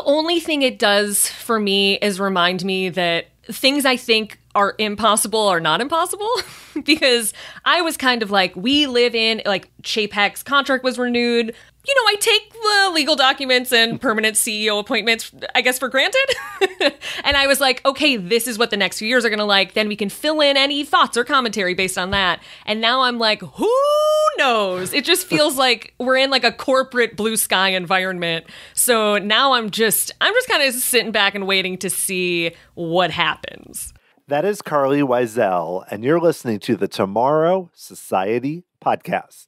only thing it does for me is remind me that things I think are impossible are not impossible. Because I was kind of like, we live in, like, Chapek's contract was renewed. You know, I take the legal documents and permanent CEO appointments, I guess, for granted. And I was like, okay, this is what the next few years are going to like. Then we can fill in any thoughts or commentary based on that. And now I'm like, who knows? It just feels like we're in like a corporate blue sky environment. So now I'm just kind of sitting back and waiting to see what happens. That is Carlye Wisel, and you're listening to the Tomorrow Society podcast.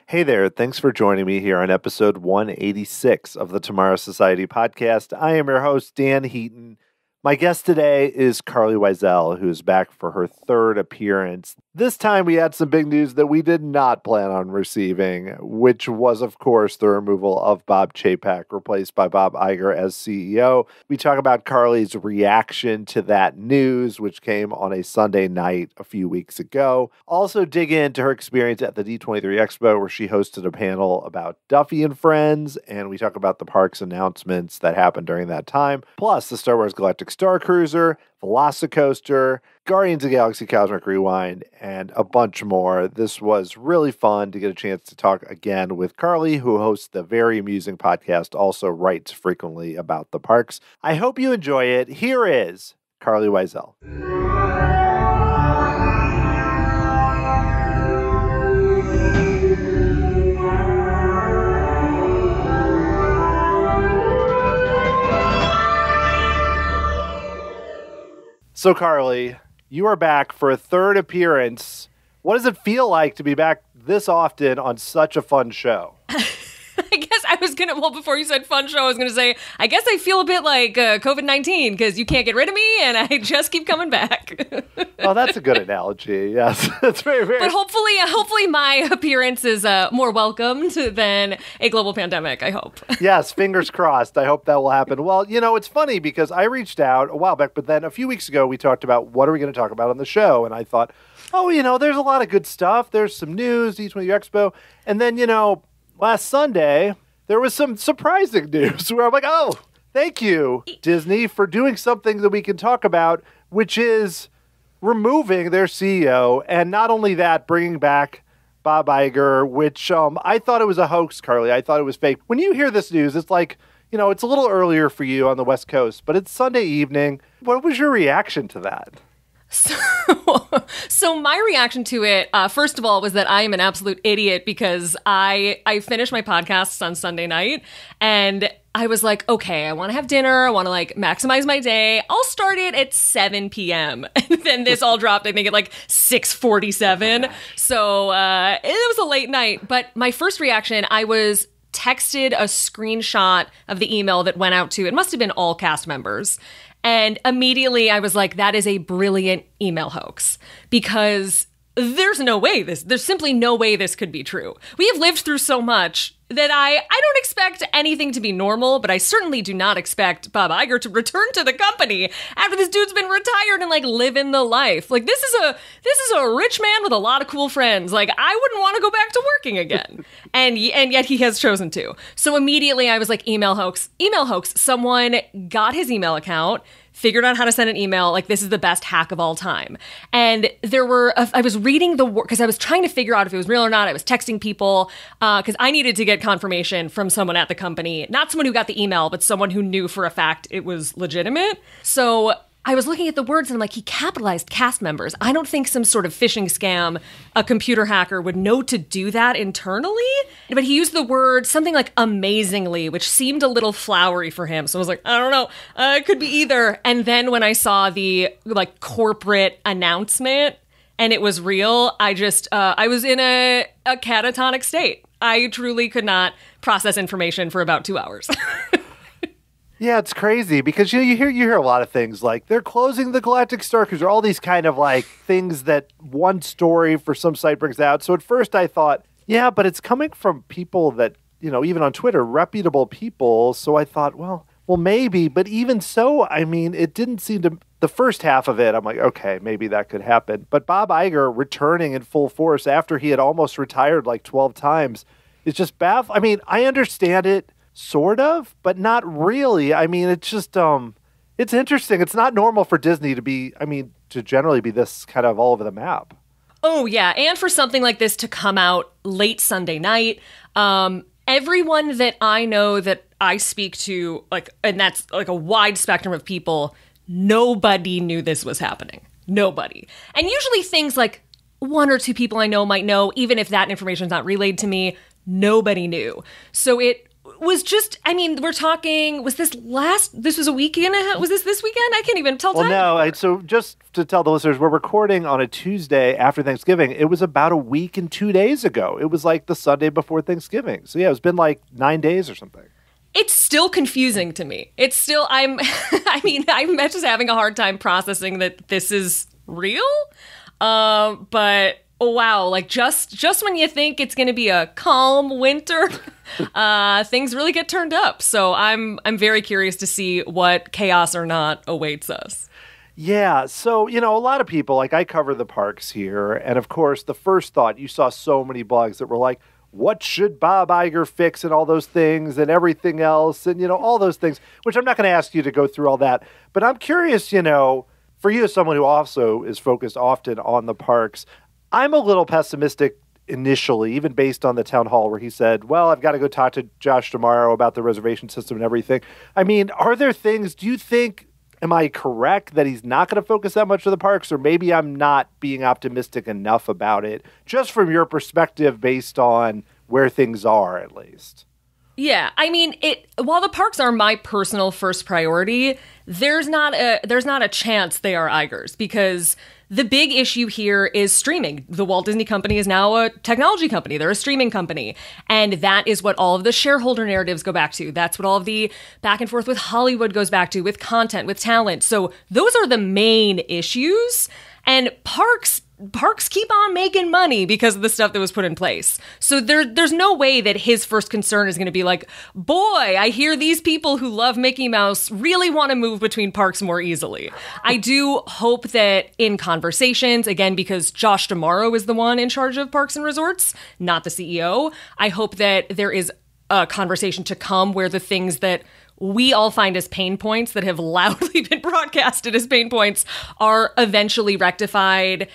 Hey there, thanks for joining me here on episode 186 of the Tomorrow Society podcast. I am your host, Dan Heaton. My guest today is Carlye Wisel, who is back for her third appearance. This time we had some big news that we did not plan on receiving, which was, of course, the removal of Bob Chapek, replaced by Bob Iger as CEO. We talk about Carlye's reaction to that news, which came on a Sunday night a few weeks ago. Also dig into her experience at the D23 Expo, where she hosted a panel about Duffy Friends, and we talk about the park's announcements that happened during that time, plus the Star Wars Galactic Starcruiser, VelociCoaster, Guardians of the Galaxy Cosmic Rewind, and a bunch more. This was really fun to get a chance to talk again with Carlye, who hosts the very amusing podcast, also writes frequently about the parks. I hope you enjoy it. Here is Carlye Wisel. So, Carlye, you are back for a third appearance. What does it feel like to be back this often on such a fun show? I guess I was well, before you said fun show, I was going to say, I guess I feel a bit like COVID-19 because you can't get rid of me and I just keep coming back. Oh, that's a good analogy. Yes, that's very, very. But hopefully my appearance is more welcomed than a global pandemic, I hope. Yes, fingers crossed. I hope that will happen. Well, you know, it's funny because I reached out a while back, but then a few weeks ago we talked about what are we going to talk about on the show, and I thought, oh, you know, there's a lot of good stuff. There's some news, D23 Expo, and then, you know, last Sunday, there was some surprising news where I'm like, oh, thank you, Disney, for doing something that we can talk about, which is removing their CEO. And not only that, bringing back Bob Iger, which I thought it was a hoax, Carlye. I thought it was fake. When you hear this news, it's like, you know, it's a little earlier for you on the West Coast, but it's Sunday evening. What was your reaction to that? So my reaction to it, first of all, was that I am an absolute idiot because I finished my podcasts on Sunday night and I was like, okay, I want to have dinner. I want to like maximize my day. I'll start it at 7 p.m. And then this all dropped, I think, at like 6:47. So it was a late night. But my first reaction, I was texted a screenshot of the email that went out to, it must have been all cast members. And immediately I was like, that is a brilliant email hoax because there's simply no way this could be true. We have lived through so much that I don't expect anything to be normal, but I certainly do not expect Bob Iger to return to the company after this dude's been retired and like living the life. Like this is a rich man with a lot of cool friends. Like I wouldn't want to go back to working again. and yet he has chosen to. So immediately I was like, email hoax. Someone got his email account, figured out how to send an email, like this is the best hack of all time. And I was reading because I was trying to figure out if it was real or not. I was texting people because I needed to get confirmation from someone at the company, not someone who got the email, but someone who knew for a fact it was legitimate. So I was looking at the words and I'm like, he capitalized cast members. I don't think some sort of phishing scam, a computer hacker would know to do that internally. But he used the word something like amazingly, which seemed a little flowery for him. So I was like, I don't know, it could be either. And then when I saw the like corporate announcement and it was real, I was in a catatonic state. I truly could not process information for about 2 hours. Yeah, it's crazy because you hear a lot of things like they're closing the Galactic Starcruiser, all these kind of like things that one story for some site brings out. So at first I thought, yeah, but it's coming from people that, even on Twitter, reputable people. So I thought, well, maybe. But even so, I mean, it didn't seem to, the first half of it, I'm like, okay, maybe that could happen. But Bob Iger returning in full force after he had almost retired like 12 times is just baffling. I mean, I understand it sort of, but not really. I mean, it's just, it's interesting. It's not normal for Disney to generally be this kind of all over the map. Oh, yeah. And for something like this to come out late Sunday night, everyone that I know that I speak to, and that's like a wide spectrum of people, nobody knew this was happening. Nobody. And usually things like one or two people I know might know, even if that information is not relayed to me, nobody knew. So it was just, we're talking, was this was a weekend? Was this weekend? I can't even tell time. Well, no, so just to tell the listeners, we're recording on a Tuesday after Thanksgiving. It was about a week and 2 days ago. It was like the Sunday before Thanksgiving. So yeah, it's been like 9 days or something. It's still confusing to me. It's still, I'm just having a hard time processing that this is real. But wow, like just when you think it's going to be a calm winter, things really get turned up. So I'm very curious to see what chaos or not awaits us. Yeah, so, a lot of people, like I cover the parks here, and of course, the first thought, you saw so many blogs that were like, what should Bob Iger fix and all those things and everything else and, all those things, which I'm not going to ask you to go through all that. But I'm curious, for you as someone who also is focused often on the parks, I'm a little pessimistic initially, even based on the town hall where he said, well, I've got to go talk to Josh tomorrow about the reservation system and everything. I mean, are there things, do you think, am I correct that he's not going to focus that much on the parks, or maybe I'm not being optimistic enough about it, just from your perspective based on where things are, at least? Yeah, while the parks are my personal first priority, there's not a chance they are Iger's, because the big issue here is streaming. The Walt Disney Company is now a technology company. They're a streaming company. And that is what all of the shareholder narratives go back to. That's what all of the back and forth with Hollywood goes back to, with content, with talent. So those are the main issues. And parks keep on making money because of the stuff that was put in place. So there's no way that his first concern is going to be like, boy, I hear these people who love Mickey Mouse really want to move between parks more easily. I do hope that in conversations, again, because Josh D'Amaro is the one in charge of parks and resorts, not the CEO, I hope that there is a conversation to come where the things that we all find as pain points that have loudly been broadcasted as pain points are eventually rectified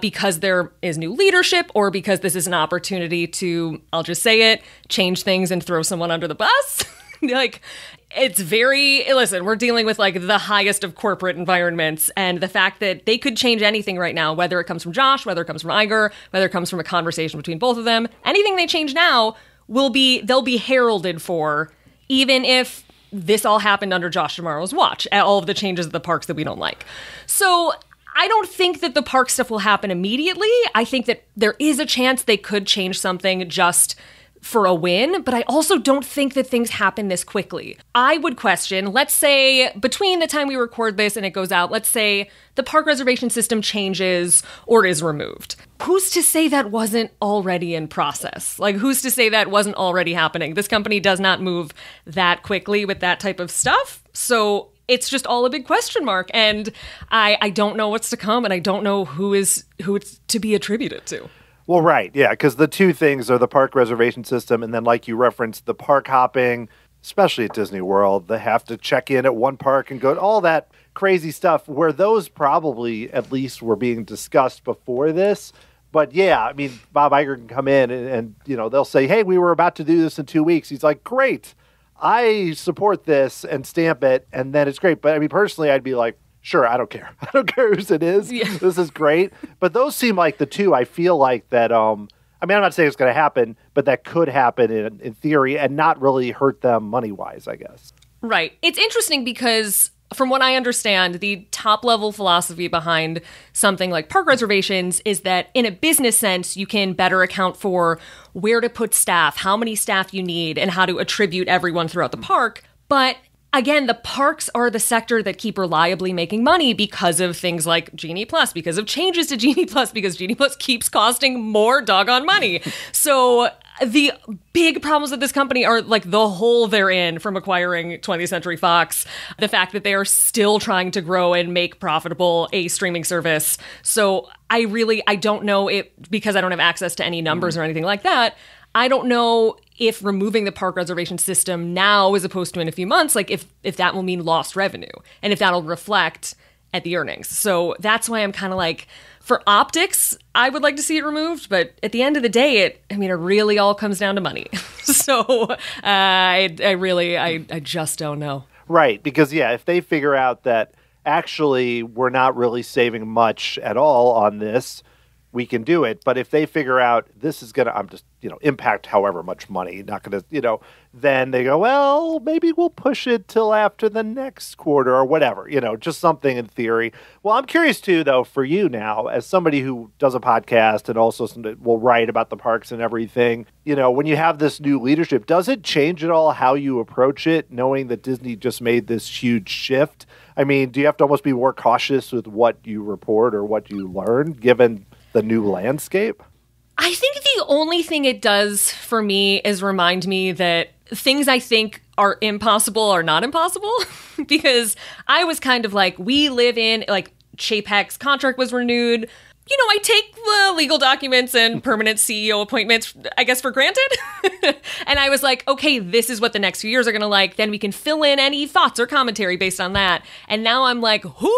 because there is new leadership, or because this is an opportunity to, I'll just say it, change things and throw someone under the bus. Listen, we're dealing with like the highest of corporate environments, and the fact that they could change anything right now, whether it comes from Josh, whether it comes from Iger, whether it comes from a conversation between both of them, anything they change now they'll be heralded for, even if this all happened under Josh D'Amaro's watch, all of the changes at the parks that we don't like. So I don't think that the park stuff will happen immediately. I think that there is a chance they could change something just for a win, but I also don't think that things happen this quickly. I would question, let's say between the time we record this and it goes out, let's say the park reservation system changes or is removed. Who's to say that wasn't already in process? Like, who's to say that wasn't already happening? This company does not move that quickly with that type of stuff. So it's just all a big question mark. And I don't know what's to come, and I don't know who it's to be attributed to. Well, right. Yeah, because the two things are the park reservation system, and then, like you referenced, the park hopping, especially at Disney World. They have to check in at one park and go to all that crazy stuff, where those probably at least were being discussed before this. But yeah, Bob Iger can come in and they'll say, hey, we were about to do this in 2 weeks. He's like, great, I support this, and stamp it, and then it's great. But personally, I'd be like, sure, I don't care. I don't care whose it is. Yeah. This is great. But those seem like the two I feel like that, I'm not saying it's going to happen, but that could happen in theory and not really hurt them money-wise, I guess. Right. It's interesting because from what I understand, the top-level philosophy behind something like park reservations is that in a business sense, you can better account for where to put staff, how many staff you need, and how to attribute everyone throughout the park. But again, the parks are the sector that keep reliably making money because of things like Genie Plus, because of changes to Genie Plus, because Genie Plus keeps costing more doggone money. So the big problems with this company are like the hole they're in from acquiring 20th Century Fox, the fact that they are still trying to grow and make profitable a streaming service. So I don't know it, because I don't have access to any numbers or anything like that. I don't know if removing the park reservation system now as opposed to in a few months, like if that will mean lost revenue and if that'll reflect at the earnings. So that's why I'm kind of like, for optics, I would like to see it removed, but at the end of the day, it really all comes down to money. So I just don't know. Right, because if they figure out that actually we're not really saving much at all on this, we can do it. But if they figure out this is going to, impact however much money, not going to, then they go, well, maybe we'll push it till after the next quarter or whatever, just something in theory. Well, I'm curious too, though, for you now, as somebody who does a podcast and also will write about the parks and everything, when you have this new leadership, does it change at all how you approach it, knowing that Disney just made this huge shift? I mean, do you have to almost be more cautious with what you report or what you learn, given the new landscape? I think the only thing it does for me is remind me that things I think are impossible are not impossible. Because I was kind of like, we live in, like, Chapek's contract was renewed. I take the legal documents and permanent CEO appointments, I guess, for granted. And I was like, okay, this is what the next few years are going to like. Then we can fill in any thoughts or commentary based on that. And now I'm like, who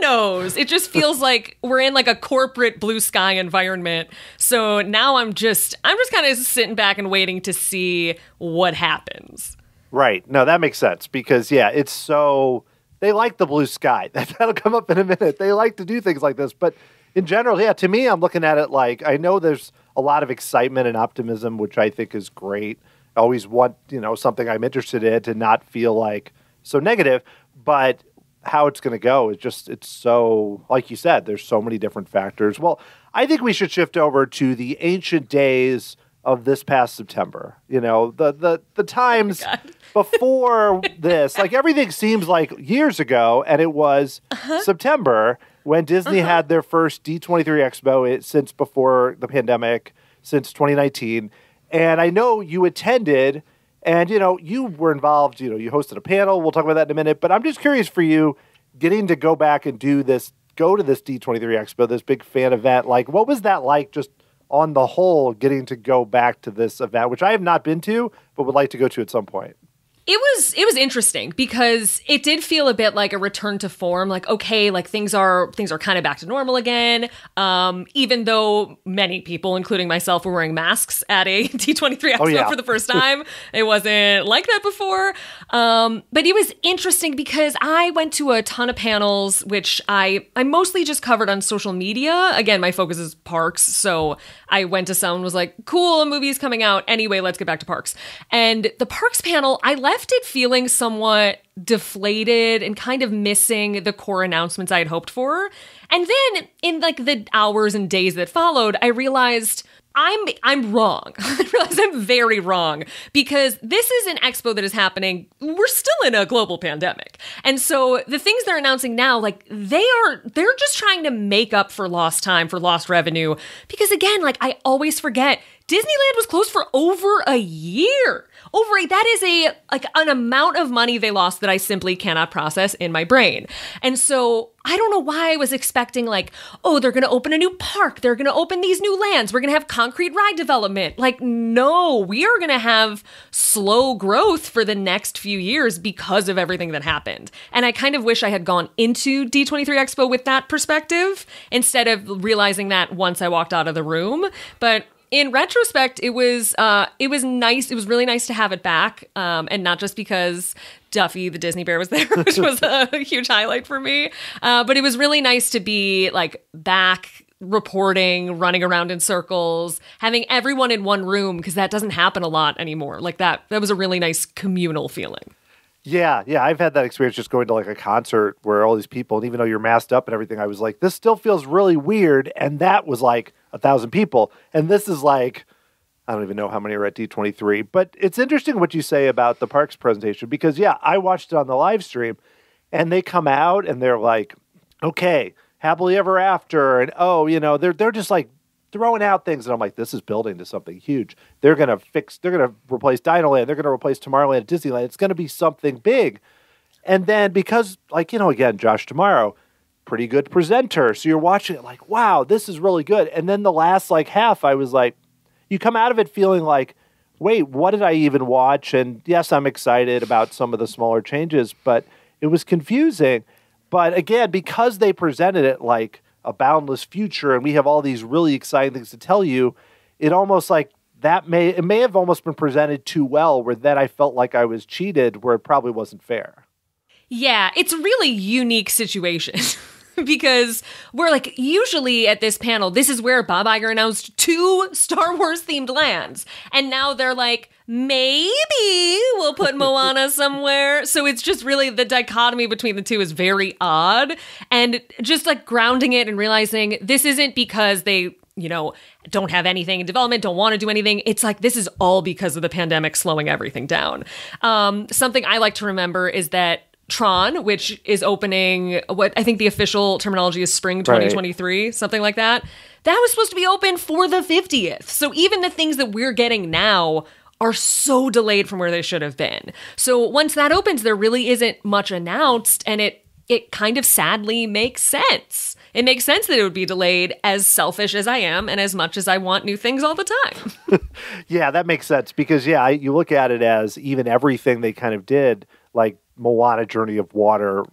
knows? It just feels like we're in like a corporate blue sky environment. So now I'm just kind of sitting back and waiting to see what happens. Right. No, that makes sense because, it's so, they like the blue sky. That'll come up in a minute. They like to do things like this, but in general, to me, I'm looking at it like, I know there's a lot of excitement and optimism, which I think is great. I always want, something I'm interested in to not feel like so negative, but how it's going to go is just, it's so, like you said, there's so many different factors. Well, I think we should shift over to the ancient days of this past September. The times before this, like everything seems like years ago, and it was September when Disney had their first D23 Expo since before the pandemic, since 2019. And I know you attended and, you were involved, you hosted a panel. We'll talk about that in a minute. But I'm just curious for you, getting to go back and go to this D23 Expo, this big fan event. Like, what was that like just on the whole, getting to go back to this event, which I have not been to, but would like to go to at some point? It was interesting because it did feel a bit like a return to form. Like, okay, like things are kind of back to normal again. Even though many people, including myself, were wearing masks at a D23 Expo for the first time. It wasn't like that before. But it was interesting because I went to a ton of panels, which I mostly just covered on social media. Again, my focus is parks. So I went to some and was like, cool, a movie's coming out. Anyway, let's get back to parks. And the parks panel, I left it feeling somewhat deflated and kind of missing the core announcements I had hoped for. And then in like the hours and days that followed, I realized I'm wrong. I realize I'm very wrong because this is an expo that is happening. We're still in a global pandemic. And so the things they're announcing now, like they're just trying to make up for lost time, for lost revenue. Because again, like I always forget, Disneyland was closed for over a year. That is an amount of money they lost that I simply cannot process in my brain. And so I don't know why I was expecting like, oh, they're going to open a new park. They're going to open these new lands. We're going to have concrete ride development. Like, no, we are going to have slow growth for the next few years because of everything that happened. And I kind of wish I had gone into D23 Expo with that perspective instead of realizing that once I walked out of the room. But in retrospect, it was nice. It was really nice to have it back, and not just because Duffy the Disney bear was there, which was a huge highlight for me. But it was really nice to be like back reporting, running around in circles, having everyone in one room because that doesn't happen a lot anymore. Like that was a really nice communal feeling. Yeah, I've had that experience just going to like a concert where all these people, and even though you're masked up and everything, I was like, this still feels really weird. And that was like 1,000 people. And this is like, I don't even know how many are at D23. But it's interesting what you say about the parks presentation because, yeah, I watched it on the live stream and they come out and they're like, okay, happily ever after. And, they're just like throwing out things. And I'm like, this is building to something huge. They're going to replace Dinoland. They're going to replace Tomorrowland at Disneyland. It's going to be something big. And then because, again, Josh Tomorrow, pretty good presenter. So you're watching it like, wow, this is really good. And then the last half, I was like, you come out of it feeling like, wait, what did I even watch? And yes, I'm excited about some of the smaller changes, but it was confusing. But again, because they presented it like a boundless future and we have all these really exciting things to tell you, it almost it may have almost been presented too well where then I felt like I was cheated where it probably wasn't fair. Yeah, it's a really unique situation. Because we're usually at this panel, this is where Bob Iger announced 2 Star Wars themed lands. And now they're like, maybe we'll put Moana somewhere. So it's just really the dichotomy between the two is very odd. And just grounding it and realizing this isn't because they, don't have anything in development, don't want to do anything. It's this is all because of the pandemic slowing everything down. Something I like to remember is that Tron, which is opening, what I think the official terminology is spring 2023, right. Something like that. That was supposed to be open for the 50th. So even the things that we're getting now are so delayed from where they should have been. So once that opens, there really isn't much announced, and it kind of sadly makes sense. It makes sense that it would be delayed, as selfish as I am and as much as I want new things all the time. Yeah, that makes sense because, you look at it as even everything they kind of did, like Moana Journey of Water,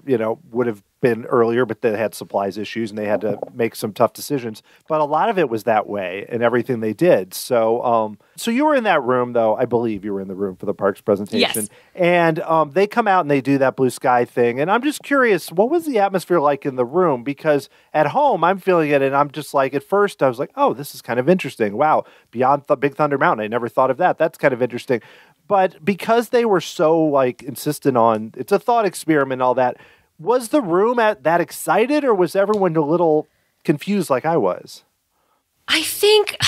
would have been earlier, but they had supplies issues and they had to make some tough decisions. But a lot of it was that way in everything they did. So so you were in that room, though. I believe you were in the room for the parks presentation. Yes. And they come out and they do that blue sky thing. And I'm just curious, what was the atmosphere like in the room? Because at home, I'm feeling it and I'm just at first I was like, oh, this is kind of interesting. Wow, beyond the Big Thunder Mountain. I never thought of that. That's kind of interesting. But because they were so insistent on it's a thought experiment and all that, was the room that excited or was everyone a little confused like I was? I think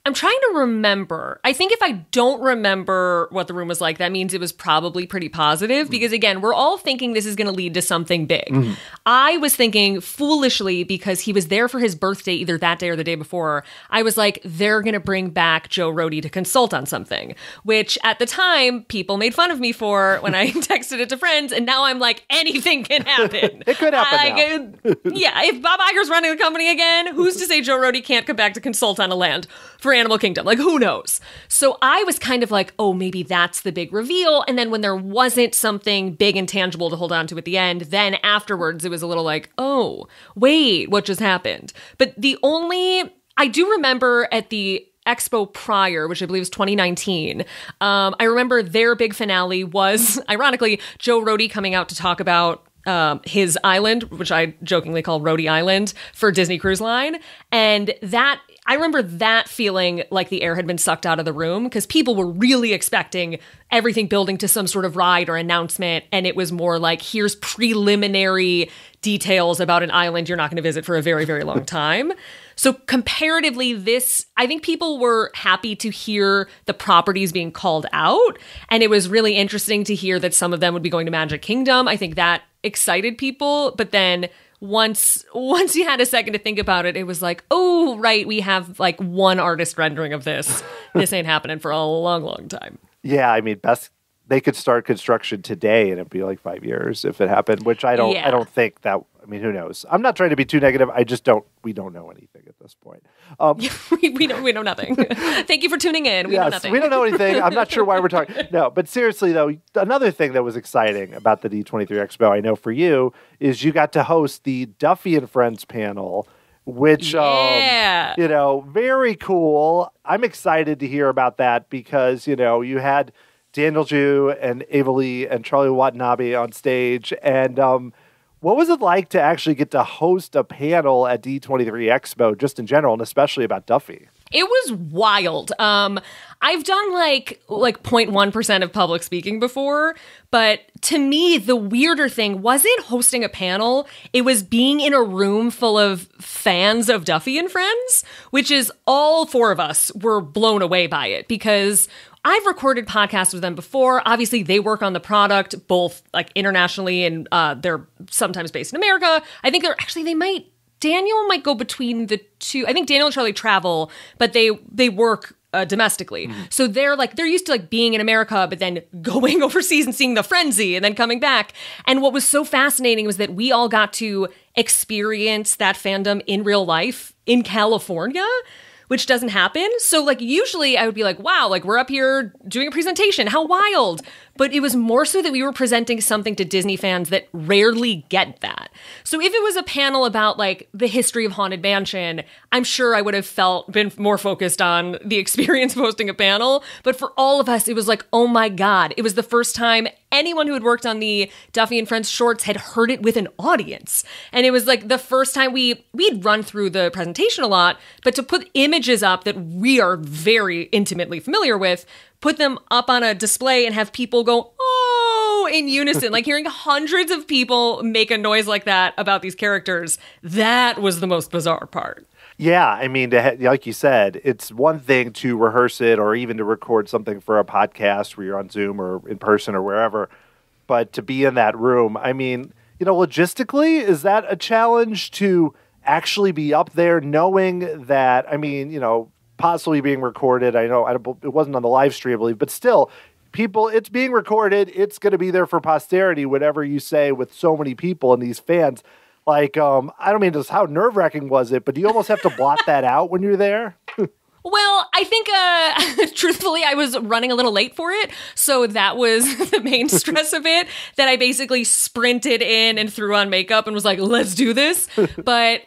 I'm trying to remember. I think if I don't remember what the room was like, that means it was probably pretty positive because, again, we're all thinking this is going to lead to something big. Mm-hmm. I was thinking foolishly because he was there for his birthday either that day or the day before. I was like, they're going to bring back Joe Rohde to consult on something, which at the time people made fun of me for when I texted it to friends. And now I'm like, anything can happen. It could happen now. Yeah, if Bob Iger's running the company again, who's to say Joe Rohde can't come back to consult on a land for Animal Kingdom? Who knows? So I was kind of like, oh, maybe that's the big reveal. And then when there wasn't something big and tangible to hold on to at the end, then afterwards it was a little like, oh, wait, what just happened? But I do remember at the Expo prior, which I believe was 2019, I remember their big finale was, ironically, Joe Rohde coming out to talk about his island, which I jokingly call Rohde Island for Disney Cruise Line. And I remember that feeling like the air had been sucked out of the room because people were really expecting everything building to some sort of ride or announcement. And it was more like, here's preliminary details about an island you're not going to visit for a very, very long time. So comparatively, I think people were happy to hear the properties being called out. And it was really interesting to hear that some of them would be going to Magic Kingdom. I think that excited people. But then once you had a second to think about it, it was like, oh, right, we have one artist rendering of this. This ain't happening for a long, long time. Yeah, I mean, they could start construction today and it'd be 5 years if it happened, which I don't think that, who knows? I'm not trying to be too negative. We don't know anything at this point. We know nothing. Thank you for tuning in. We know nothing. We don't know anything. I'm not sure why we're talking. No, but seriously though, another thing that was exciting about the D23 Expo, I know for you, is you got to host the Duffy and Friends panel, which, very cool. I'm excited to hear about that because, you had Daniel Ju and Ava Lee and Charlie Watanabe on stage. And what was it like to actually get to host a panel at D23 Expo just in general, and especially about Duffy? It was wild. I've done like 0.1% of public speaking before, but to me, the weirder thing wasn't hosting a panel. It was being in a room full of fans of Duffy and Friends, which is all four of us were blown away by it because I've recorded podcasts with them before. Obviously, they work on the product both like internationally and they're sometimes based in America. I think Daniel might go between the two. I think Daniel and Charlie travel, but they work domestically. So they're used to like being in America, but then going overseas and seeing the frenzy and then coming back. And what was so fascinating was that we all got to experience that fandom in real life in California, which doesn't happen. So like usually I would be like, wow, like we're up here doing a presentation. How wild. But it was more so that we were presenting something to Disney fans that rarely get that. So if it was a panel about like the history of Haunted Mansion, I'm sure I would have been more focused on the experience of hosting a panel. But for all of us, it was like, oh my God, it was the first time anyone who had worked on the Duffy and Friends shorts had heard it with an audience. And it was like the first time we'd run through the presentation a lot, but to put images up that we are very intimately familiar with, put them up on a display and have people go, oh, in unison, like hearing hundreds of people make a noise like that about these characters. That was the most bizarre part. Yeah, I mean, like you said, it's one thing to rehearse it or even to record something for a podcast where you're on Zoom or in person or wherever. But to be in that room, I mean, logistically, is that a challenge to actually be up there knowing that, I mean, possibly being recorded. I know it wasn't on the live stream, I believe, but still, people, it's being recorded. It's going to be there for posterity, whatever you say with so many people and these fans. Like, I don't mean just how nerve-wracking was it, but do you almost have to blot that out when you're there? Well, I think, truthfully, I was running a little late for it. So that was the main stress of it, that I basically sprinted in and threw on makeup and was like, let's do this. But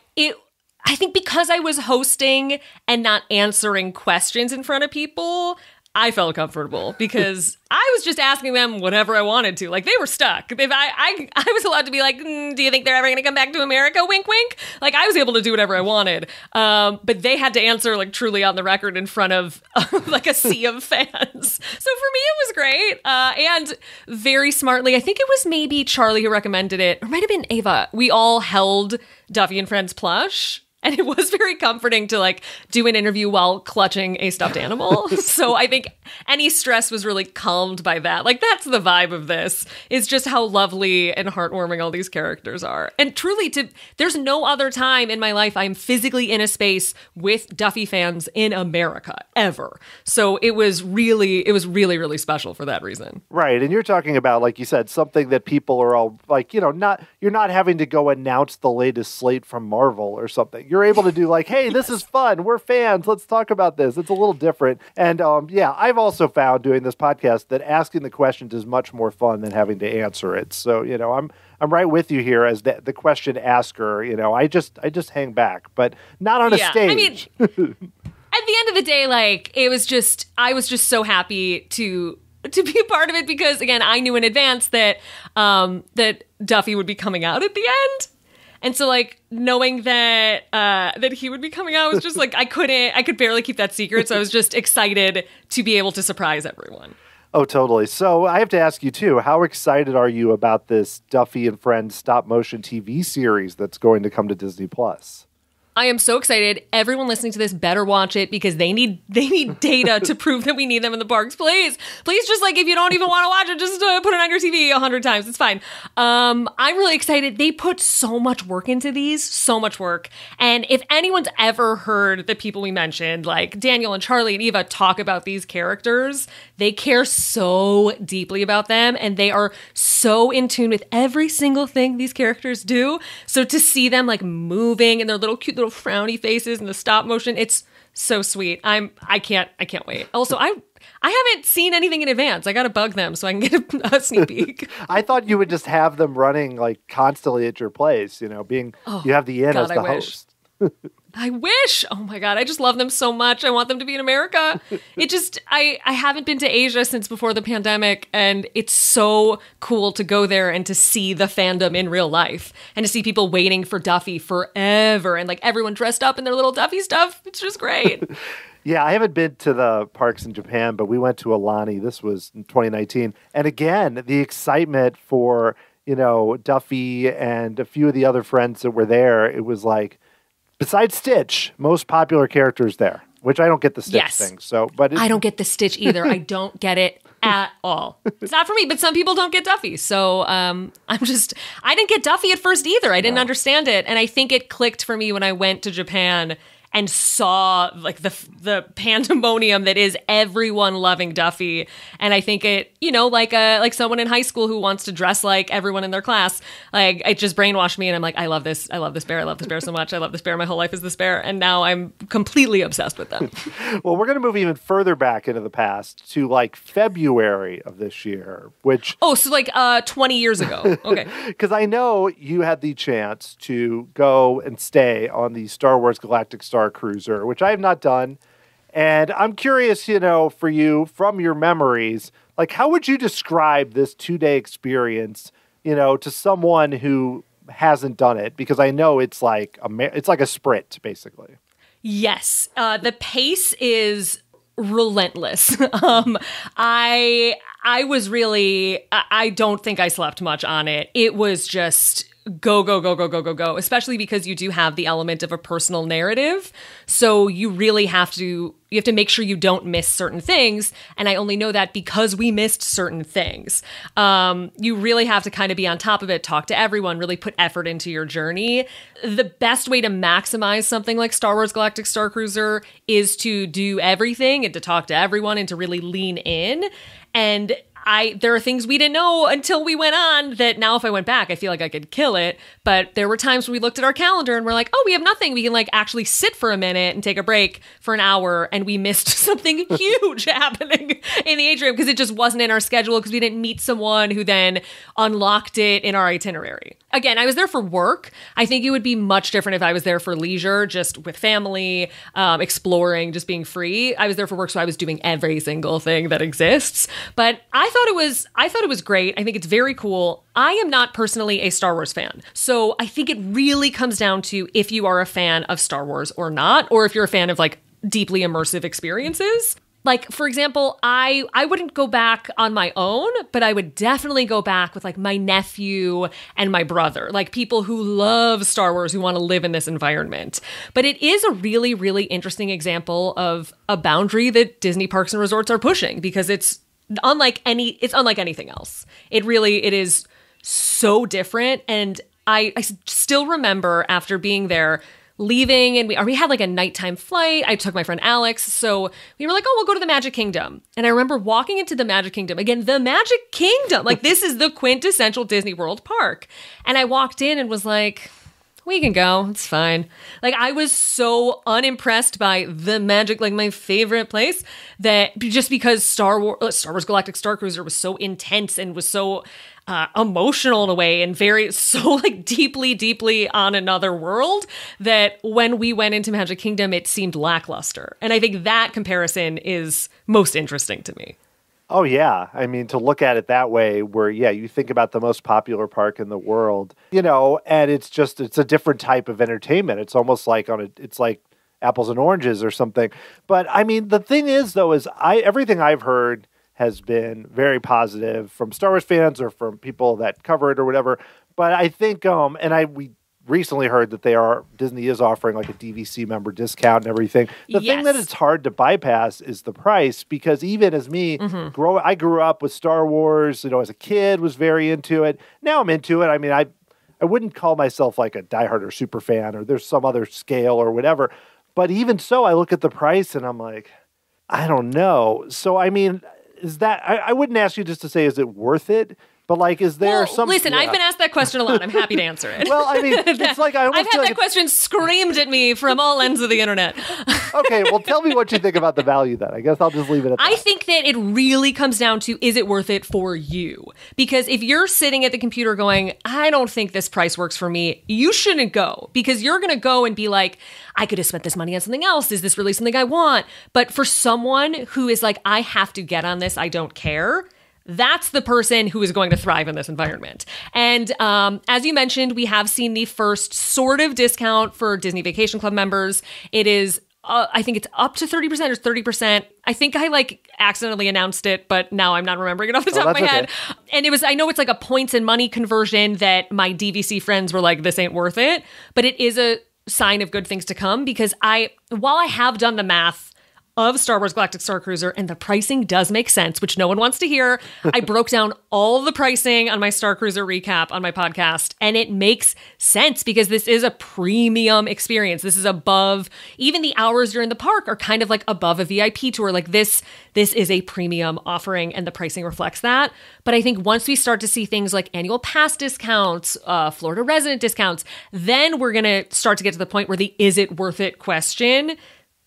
I think because I was hosting and not answering questions in front of people, I felt comfortable because I was just asking them whatever I wanted to. Like, they were stuck. If I was allowed to be like, do you think they're ever going to come back to America? Wink, wink. Like, I was able to do whatever I wanted. But they had to answer, like, truly on the record in front of, like, a sea of fans. So for me, it was great. And very smartly, I think it was maybe Charlie who recommended it, or it might have been Ava. We all held Duffy and Friends plush. And it was very comforting to like do an interview while clutching a stuffed animal. So I think any stress was really calmed by that. Like, that's the vibe of this, is just how lovely and heartwarming all these characters are. And truly, there's no other time in my life I'm physically in a space with Duffy fans in America ever. So it was really, really special for that reason. Right. And you're talking about, like you said, something that people are all like, you're not having to go announce the latest slate from Marvel or something. You're able to do like, hey, this is fun. We're fans. Let's talk about this. It's a little different. And yeah, I've also found doing this podcast that asking the questions is much more fun than having to answer it. So, I'm right with you here as the question asker. I just hang back, but not on a stage. I mean, at the end of the day, like, I was just so happy to be a part of it because, again, I knew in advance that that Duffy would be coming out at the end. And so, like, knowing that that he would be coming out was just like, I could barely keep that secret. So I was just excited to be able to surprise everyone. Oh, totally. So I have to ask you, too, how excited are you about this Duffy and Friends stop motion TV series that's going to come to Disney Plus? I am so excited. Everyone listening to this better watch it because they need data to prove that we need them in the parks. Please, just like, if you don't even want to watch it, just put it on your TV 100 times. It's fine. I'm really excited. They put so much work into these, so much work. And if anyone's ever heard the people we mentioned, like Daniel and Charlie and Eva, talk about these characters, they care so deeply about them, and they are so in tune with every single thing these characters do. So to see them like moving and their little cute little frowny faces and the stop motion, it's so sweet. I can't wait. Also, I haven't seen anything in advance. I got to bug them so I can get a sneak peek. I thought you would just have them running like constantly at your place, you have the inn as the host. I wish. Oh my God. I just love them so much. I want them to be in America. I haven't been to Asia since before the pandemic, and it's so cool to go there and to see the fandom in real life and to see people waiting for Duffy forever and like everyone dressed up in their little Duffy stuff. It's just great. Yeah, I haven't been to the parks in Japan, but we went to Alani. This was in 2019. And again, the excitement for, Duffy and a few of the other friends that were there, it was like, besides Stitch, most popular characters there, which I don't get the Stitch thing. So, but I don't get the Stitch either. I don't get it at all. It's not for me, but some people don't get Duffy. So I didn't get Duffy at first either. I didn't understand it. And I think it clicked for me when I went to Japan and saw like the pandemonium that is everyone loving Duffy. And I think it, like someone in high school who wants to dress like everyone in their class, like it just brainwashed me. And I'm like, I love this. I love this bear. I love this bear so much. I love this bear. My whole life is this bear. And now I'm completely obsessed with them. Well, we're going to move even further back into the past to like February of this year, which... Oh, so like 20 years ago. Okay. Because I know you had the chance to go and stay on the Star Wars Galactic Starcruiser, which I have not done. And I'm curious, for you, from your memories, like how would you describe this 2-day experience, to someone who hasn't done it? Because I know it's like a sprint, basically. Yes. The pace is relentless. I was really, I don't think I slept much on it. It was just go, go, go, go, go, go, go, especially because you do have the element of a personal narrative. So you really have to make sure you don't miss certain things. And I only know that because we missed certain things. You really have to kind of be on top of it, talk to everyone, really put effort into your journey. The best way to maximize something like Star Wars Galactic Starcruiser is to do everything and to talk to everyone and to really lean in. And there are things we didn't know until we went on that now if I went back, I feel like I could kill it. But there were times when we looked at our calendar and we're like, oh, we have nothing. We can like actually sit for a minute and take a break for an hour. And we missed something huge happening in the atrium because it just wasn't in our schedule because we didn't meet someone who then unlocked it in our itinerary. Again, I was there for work. I think it would be much different if I was there for leisure, just with family, exploring, just being free. I was there for work, so I was doing every single thing that exists. But I thought it was great. I think it's very cool. I am not personally a Star Wars fan. So I think it really comes down to if you are a fan of Star Wars or not, or if you're a fan of like deeply immersive experiences. Like, for example, I wouldn't go back on my own, but I would definitely go back with like my nephew and my brother, like people who love Star Wars, who want to live in this environment. But it is a really, really interesting example of a boundary that Disney parks and resorts are pushing because it's unlike anything else. It is so different. And I still remember after being there, leaving, and we had like a nighttime flight. I took my friend Alex. So we were like, oh, we'll go to the Magic Kingdom. And I remember walking into the Magic Kingdom. Again, the Magic Kingdom. Like this is the quintessential Disney World park. And I walked in and was like, we can go. It's fine. Like I was so unimpressed by the Magic, like my favorite place, that just because Star Wars Galactic Starcruiser was so intense and was so emotional in a way and so like deeply on another world that when we went into Magic Kingdom, it seemed lackluster. And I think that comparison is most interesting to me. Oh, yeah. I mean, to look at it that way where, yeah, you think about the most popular park in the world, and it's a different type of entertainment. It's almost like it's like apples and oranges or something. But I mean, the thing is, though, is everything I've heard has been very positive from Star Wars fans or from people that cover it or whatever. But I think, we recently heard that Disney is offering like a DVC member discount and everything. The thing that it's hard to bypass is the price, because even as me, I grew up with Star Wars, as a kid, was very into it. Now I'm into it. I mean, I wouldn't call myself like a diehard or super fan, or there's some other scale or whatever. But even so, I look at the price and I'm like, I don't know. So, I mean, is that, I wouldn't ask you just to say, is it worth it? But like, is there some... Listen, I've been asked that question a lot. I'm happy to answer it. Well, I mean, it's like I've had that question screamed at me from all ends of the internet. Okay, well, tell me what you think about the value then. I guess I'll just leave it at that. I think that it really comes down to, is it worth it for you? Because if you're sitting at the computer going, I don't think this price works for me, you shouldn't go. Because you're going to go and be like, I could have spent this money on something else. Is this really something I want? But for someone who is like, I have to get on this, I don't care, that's the person who is going to thrive in this environment. And as you mentioned, we have seen the first sort of discount for Disney Vacation Club members. It is I think it's up to 30% or 30%. I think I like accidentally announced it, but now I'm not remembering it off the top of my head. And I know it's like a points and money conversion that my DVC friends were like, this ain't worth it. But it is a sign of good things to come because while I have done the math of Star Wars Galactic Starcruiser, and the pricing does make sense, which no one wants to hear. I broke down all of the pricing on my Starcruiser recap on my podcast, and it makes sense because this is a premium experience. This is above, even the hours you're in the park are kind of like above a VIP tour. Like this is a premium offering, and the pricing reflects that. But I think once we start to see things like annual pass discounts, Florida resident discounts, then we're going to start to get to the point where the is it worth it question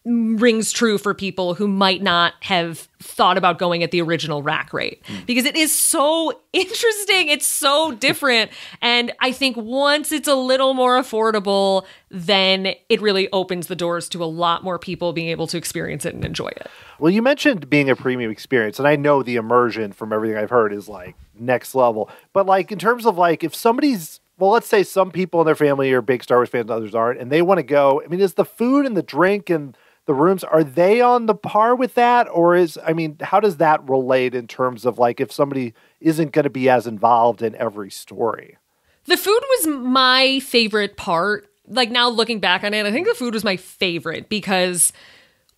rings true for people who might not have thought about going at the original rack rate because it is so interesting. It's so different. And I think once it's a little more affordable, then it really opens the doors to a lot more people being able to experience it and enjoy it. Well, you mentioned being a premium experience, and I know the immersion from everything I've heard is like next level. But like in terms of like if somebody's, well, let's say some people in their family are big Star Wars fans and others aren't, and they want to go, I mean, is the food and the drink and the rooms, are they on the par with that? Or how does that relate in terms of like if somebody isn't going to be as involved in every story? The food was my favorite part. Like now looking back on it, I think the food was my favorite because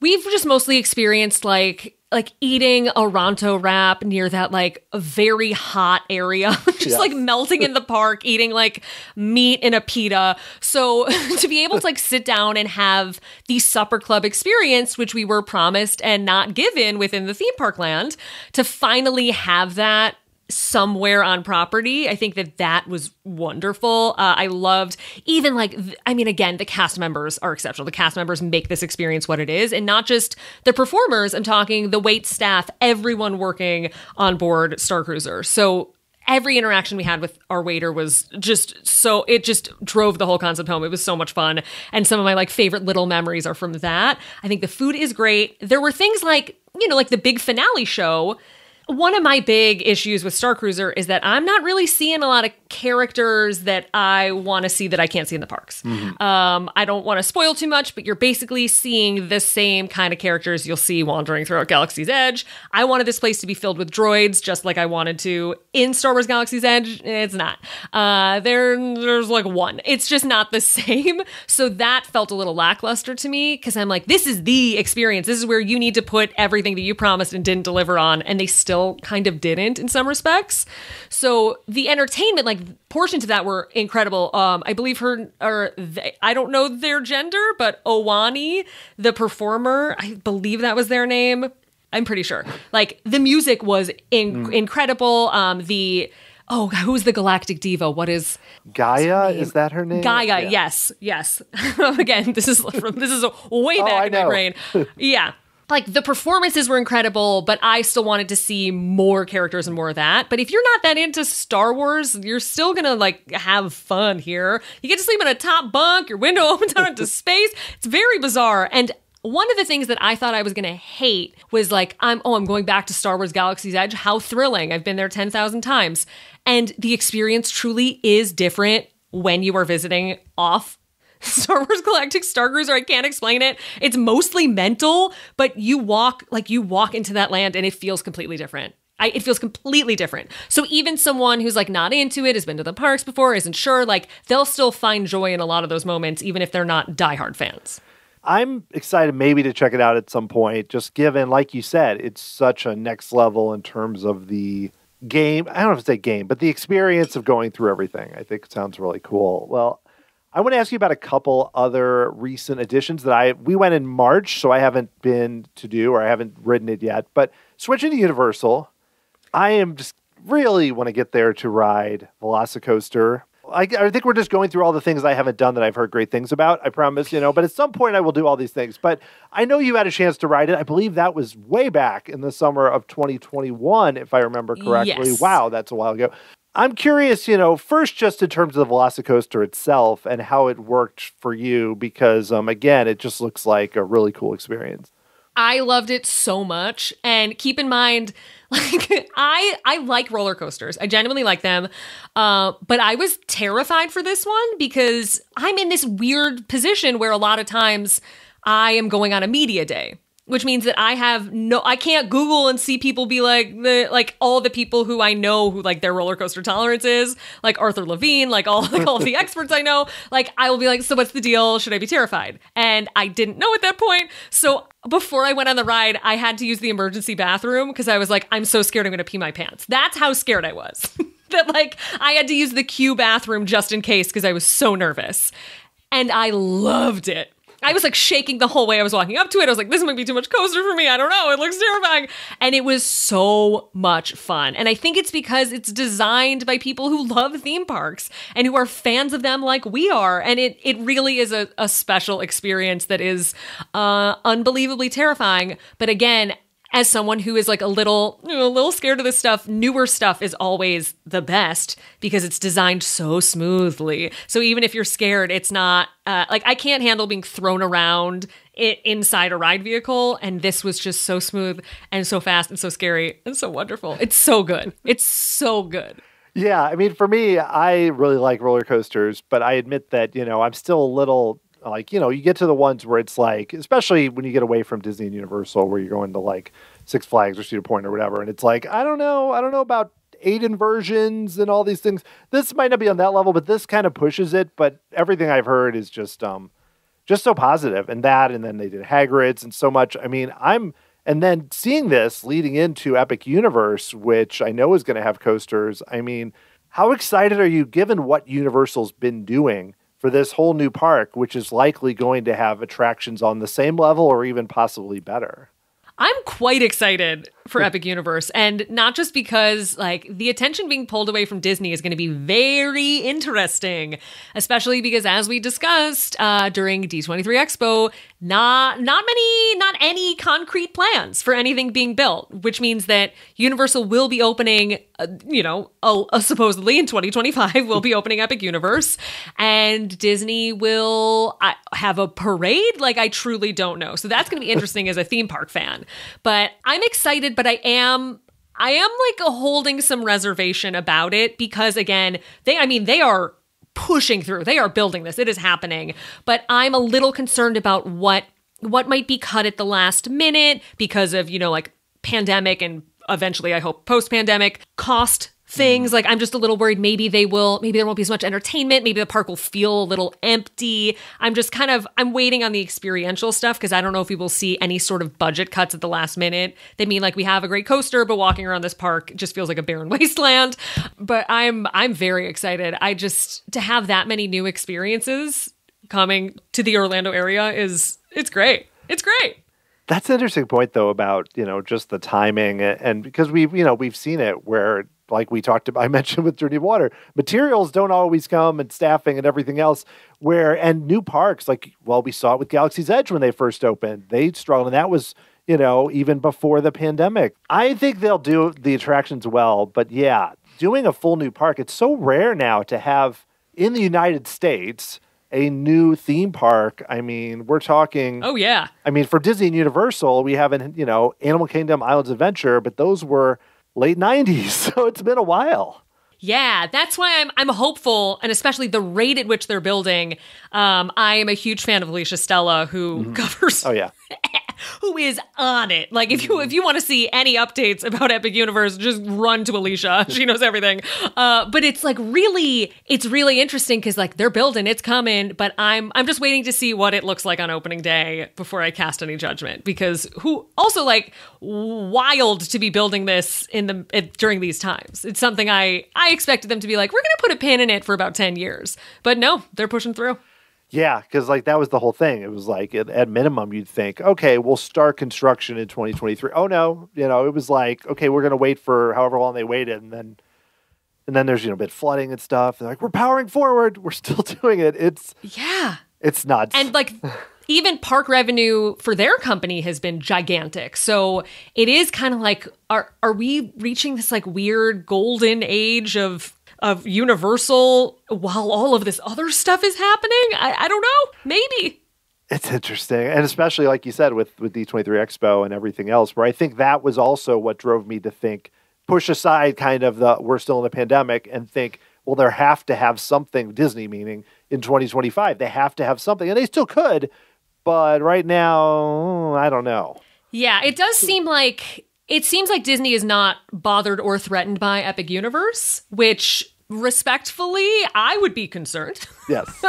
we've just mostly experienced like eating a Ronto wrap near that like a very hot area, just like melting in the park, eating like meat in a pita. So to be able to like sit down and have the supper club experience, which we were promised and not given within the theme park land, to finally have that somewhere on property, I think that was wonderful. I loved even again, the cast members are exceptional. The cast members make this experience what it is, and not just the performers. I'm talking the wait staff, everyone working on board Starcruiser. So every interaction we had with our waiter was it just drove the whole concept home. It was so much fun. And some of my like favorite little memories are from that. I think the food is great. There were things like the big finale show. One of my big issues with Starcruiser is that I'm not really seeing a lot of characters that I want to see that I can't see in the parks. Mm-hmm. I don't want to spoil too much, but you're basically seeing the same kind of characters you'll see wandering throughout Galaxy's Edge. I wanted this place to be filled with droids, just like I wanted to in Star Wars Galaxy's Edge. It's not. There's like one. It's just not the same. So that felt a little lackluster to me because I'm like, this is the experience. This is where you need to put everything that you promised and didn't deliver on, and they still kind of didn't in some respects. So the entertainment, like portions of that were incredible. I believe I don't know their gender, but Owani, the performer, I believe that was their name. I'm pretty sure. Like the music was incredible. Who's the Galactic Diva? What is Gaia? Is that her name? Gaia. Yeah. Yes. Again, this is way back in my brain. Yeah. Like the performances were incredible, but I still wanted to see more characters and more of that. But if you're not that into Star Wars, you're still going to like have fun here. You get to sleep in a top bunk, your window opens out into space. It's very bizarre. And one of the things that I thought I was going to hate was like, I'm going back to Star Wars Galaxy's Edge. How thrilling. I've been there 10,000 times. And the experience truly is different when you are visiting off Star Wars Galactic Starcruiser. I can't explain it. It's mostly mental, but you walk into that land and it feels completely different. It feels completely different. So even someone who's like not into it, has been to the parks before, isn't sure, like they'll still find joy in a lot of those moments, even if they're not diehard fans. I'm excited maybe to check it out at some point, just given, like you said, it's such a next level in terms of the game. I don't know if it's a game, but the experience of going through everything, I think it sounds really cool. Well, I want to ask you about a couple other recent additions that we went in March, so I haven't been to do, or I haven't ridden it yet. But switching to Universal, I am just really want to get there to ride VelociCoaster. I think we're just going through all the things I haven't done that I've heard great things about, I promise, but at some point I will do all these things. But I know you had a chance to ride it. I believe that was way back in the summer of 2021, if I remember correctly. Yes. Wow, that's a while ago. I'm curious, first just in terms of the VelociCoaster itself and how it worked for you, because, again, it just looks like a really cool experience. I loved it so much. And keep in mind, like, I like roller coasters. I genuinely like them. But I was terrified for this one because I'm in this weird position where a lot of times I am going on a media day, which means that I can't Google and see people be like all the people who I know who like their roller coaster tolerance is, like Arthur Levine, like all of the experts I know. Like I will be like, so what's the deal? Should I be terrified? And I didn't know at that point. So before I went on the ride, I had to use the emergency bathroom because I was like, I'm so scared I'm going to pee my pants. That's how scared I was. That like I had to use the queue bathroom just in case because I was so nervous. And I loved it. I was like shaking the whole way I was walking up to it. I was like, this might be too much coaster for me. I don't know. It looks terrifying. And it was so much fun. And I think it's because it's designed by people who love theme parks and who are fans of them like we are. And it really is a special experience that is unbelievably terrifying. But again, as someone who is like a little scared of this stuff, newer stuff is always the best because it's designed so smoothly. So even if you're scared, it's not like I can't handle being thrown around inside a ride vehicle. And this was just so smooth and so fast and so scary and so wonderful. It's so good. It's so good. Yeah. I mean, for me, I really like roller coasters, but I admit that, I'm still a little like, you get to the ones where it's like, especially when you get away from Disney and Universal, where you're going to like Six Flags or Cedar Point or whatever. And it's like, I don't know about 8 inversions and all these things. This might not be on that level, but this kind of pushes it. But everything I've heard is just so positive. And then they did Hagrid's and so much. I mean, and then seeing this leading into Epic Universe, which I know is going to have coasters. I mean, how excited are you given what Universal's been doing for this whole new park, which is likely going to have attractions on the same level or even possibly better? I'm quite excited for Epic Universe, and not just because like the attention being pulled away from Disney is going to be very interesting, especially because as we discussed during D23 Expo, not any concrete plans for anything being built, which means that Universal will be opening, supposedly in 2025 will be opening Epic Universe, and Disney will have a parade. Like I truly don't know. So that's going to be interesting as a theme park fan. But I'm excited, but I am like holding some reservation about it because again, they are pushing through. They are building this. It is happening. But I'm a little concerned about what might be cut at the last minute because of, like pandemic and eventually I hope post-pandemic cost things. Like I'm just a little worried maybe there won't be as much entertainment. Maybe the park will feel a little empty. I'm waiting on the experiential stuff because I don't know if we will see any sort of budget cuts at the last minute. They mean like we have a great coaster, but walking around this park just feels like a barren wasteland. But I'm very excited. To have that many new experiences coming to the Orlando area it's great. It's great. That's an interesting point though about, just the timing and because we've seen it where like we talked about, I mentioned with Journey of Water, materials don't always come and staffing and everything else and new parks, we saw it with Galaxy's Edge when they first opened, they struggled and that was, even before the pandemic. I think they'll do the attractions well, but yeah, doing a full new park, it's so rare now to have in the United States a new theme park. I mean, we're talking... Oh, yeah. I mean, for Disney and Universal, we have, Animal Kingdom, Islands of Adventure, but those were late 90s, so it's been a while. Yeah, that's why I'm hopeful, and especially the rate at which they're building. I am a huge fan of Alicia Stella, who covers... Oh, yeah. Who is on it. Like, if you want to see any updates about Epic Universe, just run to Alicia. She knows everything. But it's really interesting because, like, they're building, it's coming, but I'm just waiting to see what it looks like on opening day before I cast any judgment. Because wild to be building this during these times. It's something I expected them to be like, we're going to put a pin in it for about 10 years. But no, they're pushing through. Yeah, because that was the whole thing. It was like at minimum, you'd think, okay, we'll start construction in 2023. Oh no, it was like, okay, we're going to wait for however long they waited, and then there's a bit flooding and stuff. They're like, we're powering forward, we're still doing it. It's nuts. And even park revenue for their company has been gigantic. So it is kind of like, are we reaching this weird golden age of Universal while all of this other stuff is happening? I don't know. Maybe. It's interesting. And especially, like you said, with D23 Expo and everything else, where I think that was also what drove me to think, push aside kind of we're still in the pandemic and think, well, they have to have something, Disney meaning, in 2025. They have to have something. And they still could, but right now, I don't know. Yeah, it does seem like Disney is not bothered or threatened by Epic Universe, which respectfully, I would be concerned. Yes.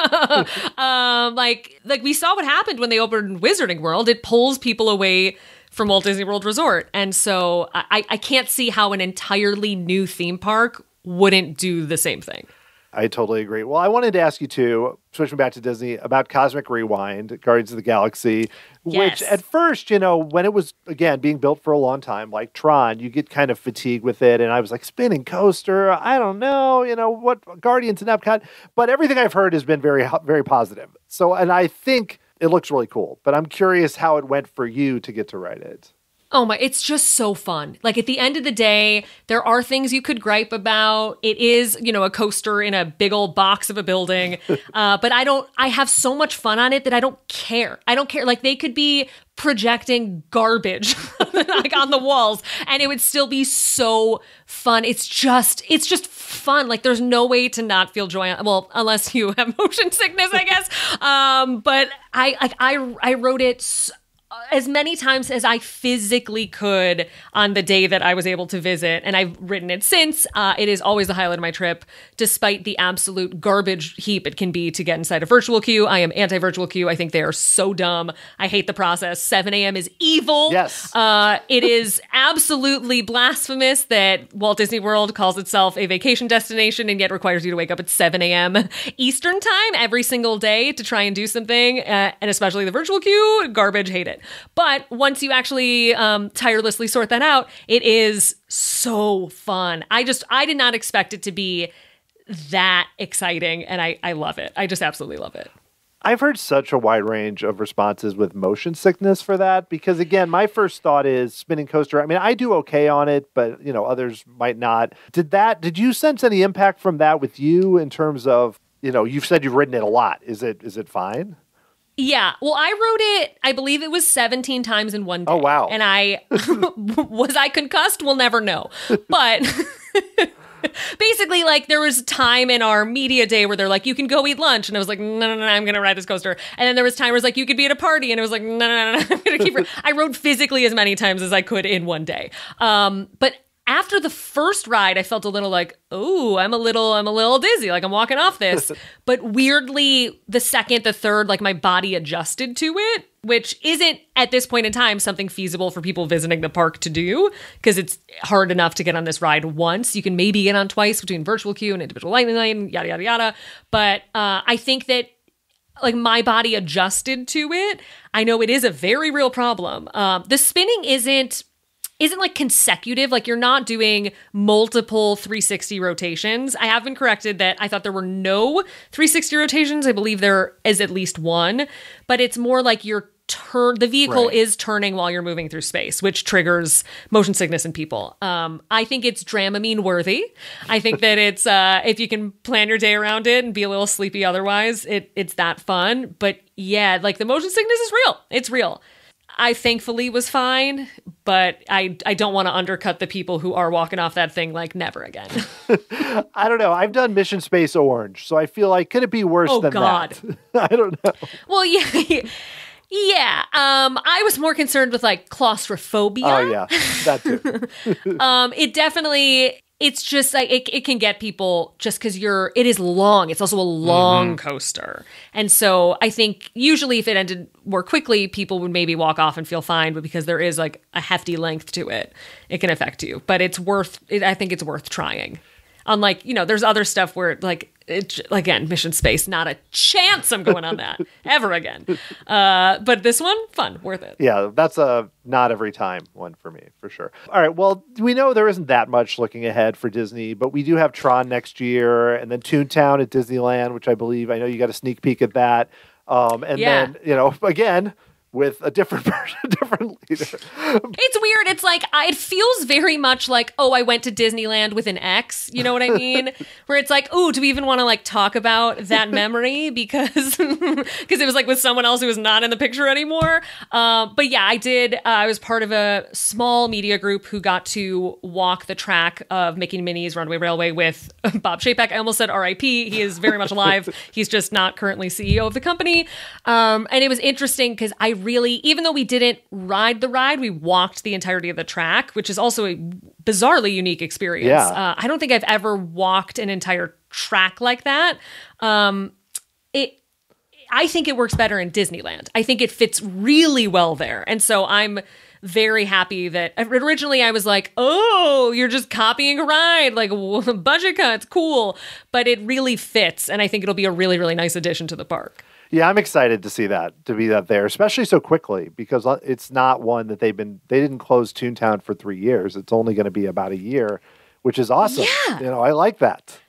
Like we saw what happened when they opened Wizarding World. It pulls people away from Walt Disney World Resort. And so I can't see how an entirely new theme park wouldn't do the same thing. I totally agree. Well, I wanted to ask you too, switching back to Disney, about Cosmic Rewind, Guardians of the Galaxy, which at first, when it was, again, being built for a long time, like Tron, you get kind of fatigued with it. And I was like, spinning coaster, I don't know, what Guardians and Epcot. But everything I've heard has been very, very positive. So, and I think it looks really cool. But I'm curious how it went for you to get to ride it. Oh my, it's just so fun. Like at the end of the day, there are things you could gripe about. It is, a coaster in a big old box of a building. But I have so much fun on it that I don't care. Like they could be projecting garbage like on the walls and it would still be so fun. It's just fun. Like there's no way to not feel joy. Well, unless you have motion sickness, I guess. But I rode it as many times as I physically could on the day that I was able to visit. And I've ridden it since. It is always the highlight of my trip, despite the absolute garbage heap it can be to get inside a virtual queue. I am anti-virtual queue. I think they are so dumb. I hate the process. 7 a.m. is evil. Yes. It is absolutely blasphemous that Walt Disney World calls itself a vacation destination and yet requires you to wake up at 7 a.m. Eastern time every single day to try and do something. And especially the virtual queue, garbage, hate it. But once you actually tirelessly sort that out, it is so fun. I did not expect it to be that exciting, and I love it. I just absolutely love it. I've heard such a wide range of responses with motion sickness for that because, again, my first thought is spinning coaster. I mean, I do okay on it, but, others might not. Did you sense any impact from that with you in terms of, you've said you've ridden it a lot. Is it fine? Yeah. Well, I rode it, I believe it was 17 times in one day. Oh, wow. And was I concussed? We'll never know. But basically, like, there was time in our media day where they're like, you can go eat lunch. And I was like, no, I'm going to ride this coaster. And then there was time where it was like, you could be at a party. And it was like, no, I'm going to keep I rode physically as many times as I could in one day. But after the first ride, I felt a little like, oh, I'm a little dizzy. Like I'm walking off this. But weirdly, the second, the third, like my body adjusted to it, which isn't at this point in time something feasible for people visiting the park to do because it's hard enough to get on this ride once. You can maybe get on twice between virtual queue and individual lightning lane, yada, yada, yada. But I think that like my body adjusted to it. I know it is a very real problem. The spinning isn't like consecutive, like you're not doing multiple 360 rotations. I have been corrected that I thought there were no 360 rotations. I believe there is at least one, but it's more like the vehicle is turning while you're moving through space, which triggers motion sickness in people. I think it's Dramamine worthy. I think that it's, if you can plan your day around it and be a little sleepy otherwise, it's that fun. But yeah, like the motion sickness is real. It's real. I thankfully was fine, but I don't want to undercut the people who are walking off that thing like never again. I don't know. I've done Mission Space Orange, so I feel like, could it be worse than that? I don't know. Well, yeah. Yeah. I was more concerned with like claustrophobia. Oh, yeah. That too. It definitely... It's just like it can get people just because it is long. It's also a long coaster. And so I think usually if it ended more quickly, people would maybe walk off and feel fine. But because there is like a hefty length to it, it can affect you. But I think it's worth trying. Unlike, there's other stuff where again, Mission Space, not a chance I'm going on that ever again. But this one, fun, worth it. Yeah, that's a not every time one for me, for sure. All right, well, we know there isn't that much looking ahead for Disney, but we do have Tron next year and then Toontown at Disneyland, which I know you got a sneak peek at that. Then, again, with a different person, a different leader. It's weird. It's like, it feels very much like, oh, I went to Disneyland with an ex. You know what I mean? Where it's like, oh, do we even want to like talk about that memory? Because it was like with someone else who was not in the picture anymore. But yeah, I did. I was part of a small media group who got to walk the track of Making Minis Runaway Railway with Bob Chapek. I almost said R.I.P. He is very much alive. He's just not currently CEO of the company. And it was interesting because I really, even though we didn't ride the ride, we walked the entirety of the track, which is also a bizarrely unique experience. Yeah. I don't think I've ever walked an entire track like that. I think it works better in Disneyland. I think it fits really well there. And so I'm very happy that originally I was like, oh, you're just copying a ride, like budget cuts, cool. But it really fits. And I think it'll be a really, really nice addition to the park. Yeah, I'm excited to see that, to be that there, especially so quickly, because it's not one that they didn't close Toontown for 3 years. It's only going to be about a year, which is awesome. Yeah. I like that.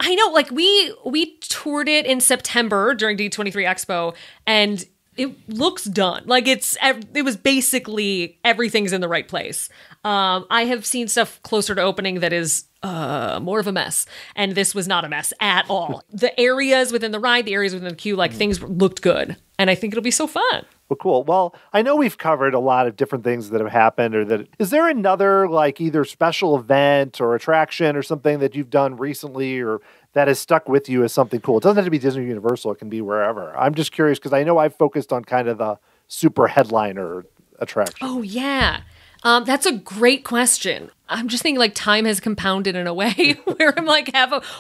I know, like we toured it in September during D23 Expo, and it looks done. Like it was basically everything's in the right place. I have seen stuff closer to opening that is more of a mess, and this was not a mess at all. The areas within the ride, the areas within the queue, like things looked good, and I think it'll be so fun. Well, cool. Well, I know we've covered a lot of different things that have happened, is there another like either special event or attraction or something that you've done recently or that has stuck with you as something cool? It doesn't have to be Disney or Universal. It can be wherever. I'm just curious because I know I've focused on kind of the super headliner attraction. Oh, yeah. That's a great question. I'm just thinking like time has compounded in a way where I'm like,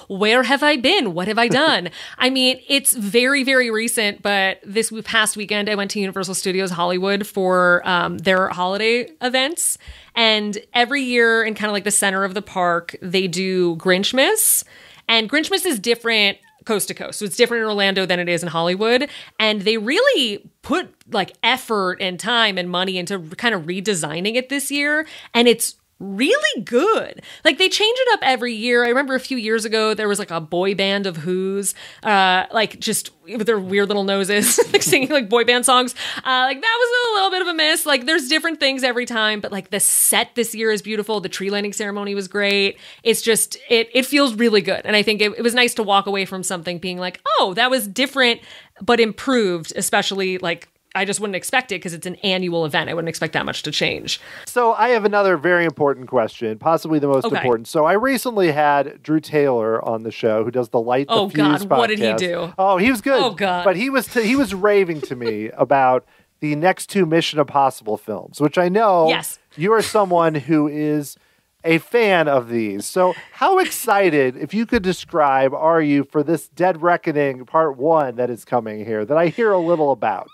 where have I been? What have I done? I mean, it's very, very recent, but this past weekend, I went to Universal Studios Hollywood for their holiday events. And every year in kind of like the center of the park, they do Grinchmas. And Grinchmas is different coast to coast. So it's different in Orlando than it is in Hollywood. And they really put like effort and time and money into kind of redesigning it this year. And it's really good. Like they change it up every year. I remember a few years ago, there was like a boy band of Who's, like just with their weird little noses, like singing like boy band songs. Like that was a little bit of a miss. Like there's different things every time, but like the set this year is beautiful. The tree lighting ceremony was great. It's just, it feels really good. And I think it was nice to walk away from something being like, oh, that was different, but improved, especially like, I just wouldn't expect it because it's an annual event. I wouldn't expect that much to change. So I have another very important question, possibly the most important. So I recently had Drew Taylor on the show, who does the Light the Fuse podcast. What did he do? Oh, he was good. Oh, God. But he was raving to me about the next 2 Mission Impossible films, which I know you are someone who is a fan of these. So how excited, if you could describe, are you for this Dead Reckoning Part 1 that is coming here that I hear a little about?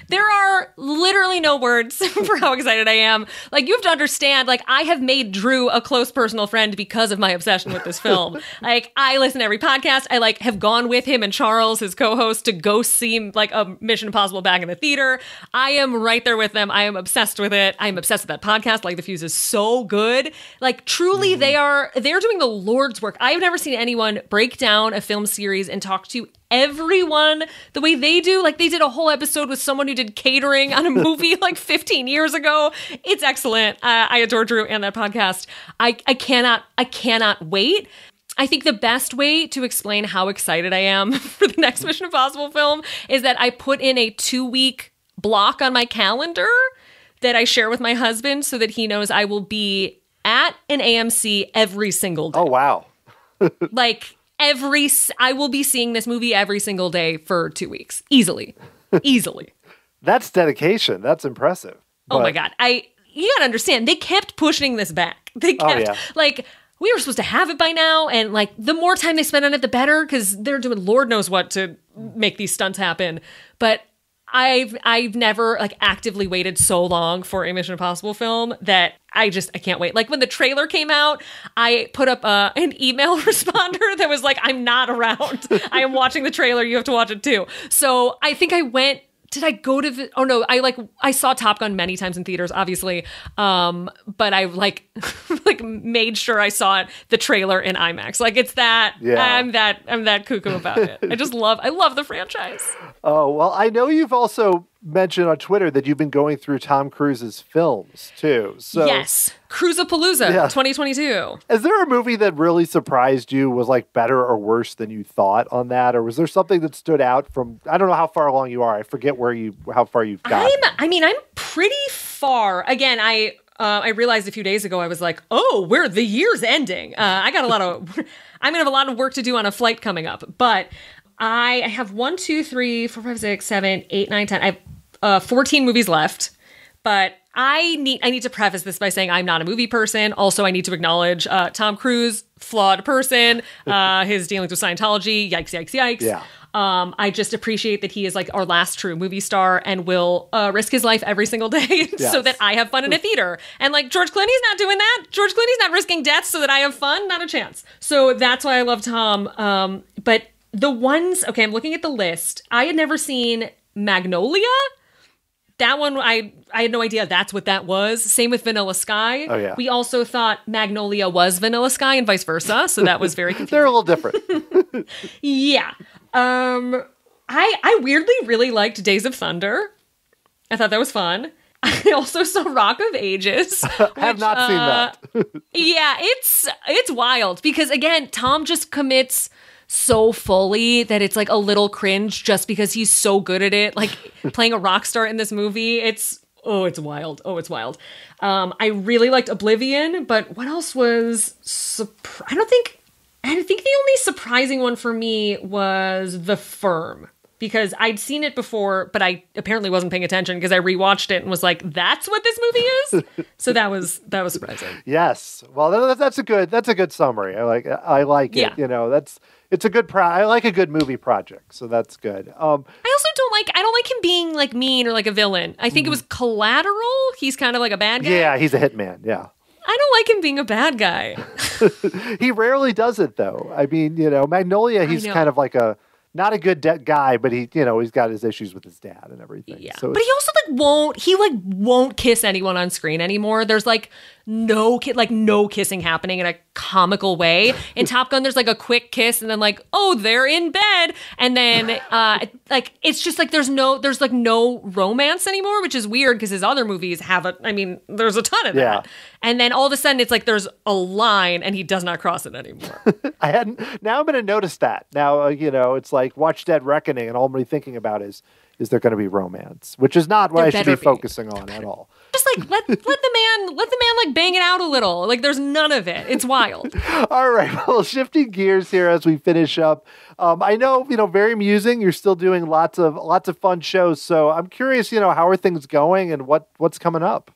There are literally no words for how excited I am. Like, you have to understand, like, I have made Drew a close personal friend because of my obsession with this film. Like, I listen to every podcast. I, like, have gone with him and Charles, his co-host, to go see, like, a Mission Impossible back in the theater. I am right there with them. I am obsessed with it. I am obsessed with that podcast. Like, The Fuse is so good. Like, truly, they're doing the Lord's work. I have never seen anyone break down a film series and talk to everyone the way they do. Like, they did a whole episode with someone who did catering on a movie like 15 years ago. It's excellent. I adore Drew and that podcast. I cannot wait. I think the best way to explain how excited I am for the next Mission Impossible film is that I put in a 2-week block on my calendar that I share with my husband so that he knows I will be at an AMC every single day. Oh, wow. Like, I will be seeing this movie every single day for 2 weeks. Easily. That's dedication. That's impressive. Oh my God. You gotta understand, they kept pushing this back. They kept, like, we were supposed to have it by now, and like, the more time they spend on it, the better, because they're doing Lord knows what to make these stunts happen. But I've never like actively waited so long for a Mission Impossible film that I can't wait. Like when the trailer came out, I put up an email responder that was like, I'm not around. I am watching the trailer. You have to watch it too. So I think I went, did I go to oh no, I saw Top Gun many times in theaters, obviously. But I like made sure I saw the trailer in IMAX. Like it's that, I'm that cuckoo about it. I love the franchise. Oh, well, I know you've also mentioned on Twitter that you've been going through Tom Cruise's films too. So yes, Cruisapalooza 2022. Is there a movie that really surprised you, was like better or worse than you thought on that? Or was there something that stood out from, I don't know how far along you are. I forget how far you've got. I'm pretty far. Again, I realized a few days ago, I was like, oh, the year's ending. I'm going to have a lot of work to do on a flight coming up. But I have 1, 2, 3, 4, 5, 6, 7, 8, 9, 10. I have 14 movies left. But I need to preface this by saying I'm not a movie person. Also, I need to acknowledge Tom Cruise, flawed person, his dealings with Scientology, yikes, yikes, yikes. Yeah. I just appreciate that he is like our last true movie star and will risk his life every single day so that I have fun in a theater. And like George Clooney's not doing that. George Clooney's not risking death so that I have fun. Not a chance. So that's why I love Tom. But the ones, okay, I'm looking at the list. I had never seen Magnolia. That one, I had no idea that's what that was. Same with Vanilla Sky. Oh, yeah. We also thought Magnolia was Vanilla Sky and vice versa. So that was very confusing. They're a little different. Yeah. I weirdly really liked Days of Thunder. I thought that was fun. I also saw Rock of Ages. I have not seen that. Yeah, it's wild because again, Tom just commits so fully that it's like a little cringe just because he's so good at it. Like playing a rock star in this movie, it's wild. Oh, it's wild. I really liked Oblivion, but what else was I think the only surprising one for me was The Firm, because I'd seen it before, but I apparently wasn't paying attention because I rewatched it and was like, that's what this movie is? So that was surprising. Yes. Well, that's a good summary. I like it. Yeah. You know, it's a good I like a good movie project, so that's good. I also don't like him being like mean or like a villain. I think it was Collateral. He's kind of like a bad guy. Yeah, he's a hitman. Yeah. I don't like him being a bad guy. He rarely does it, though. I mean, Magnolia, he's kind of like not a good guy, but he's got his issues with his dad and everything. Yeah. So but he also won't kiss anyone on screen anymore. There's no kissing happening in a comical way. In Top Gun, there's like a quick kiss and then like, oh, they're in bed. And then it's just like there's no romance anymore, which is weird because his other movies have there's a ton of that. And then all of a sudden it's like there's a line and he does not cross it anymore. Now I'm going to notice that. Now, it's like Watch Dead Reckoning and all I'm really thinking about is there going to be romance, which is not what I should be focusing on at all. Just like let the man like bang it out a little. Like there's none of it. It's wild. All right. Well, shifting gears here as we finish up. I know, very amusing. You're still doing lots of fun shows. So I'm curious, how are things going and what's coming up?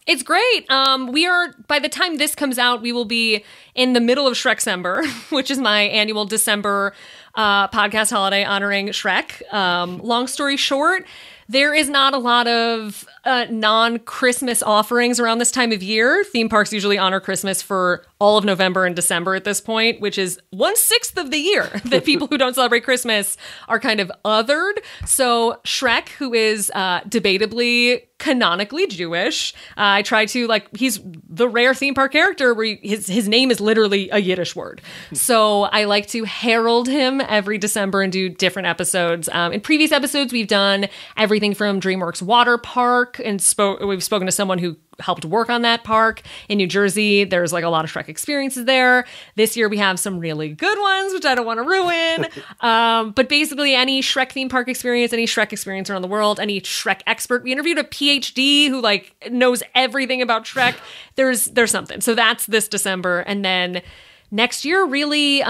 It's great. We are, by the time this comes out, we will be in the middle of Shrekcember, which is my annual December podcast holiday honoring Shrek. Long story short, there is not a lot of non-Christmas offerings around this time of year. Theme parks usually honor Christmas for all of November and December at this point, which is 1/6 of the year that people who don't celebrate Christmas are kind of othered. So Shrek, who is debatably canonically Jewish, I try to he's the rare theme park character where his name is literally a Yiddish word. So I like to herald him every December and do different episodes. In previous episodes, we've done everything from DreamWorks Water Park, and we've spoken to someone who helped work on that park in New Jersey. There's a lot of Shrek experiences there. This year we have some really good ones, which I don't want to ruin. But basically any Shrek theme park experience, any Shrek experience around the world, any Shrek expert. We interviewed a PhD who knows everything about Shrek. There's something. So that's this December. And then next year, really,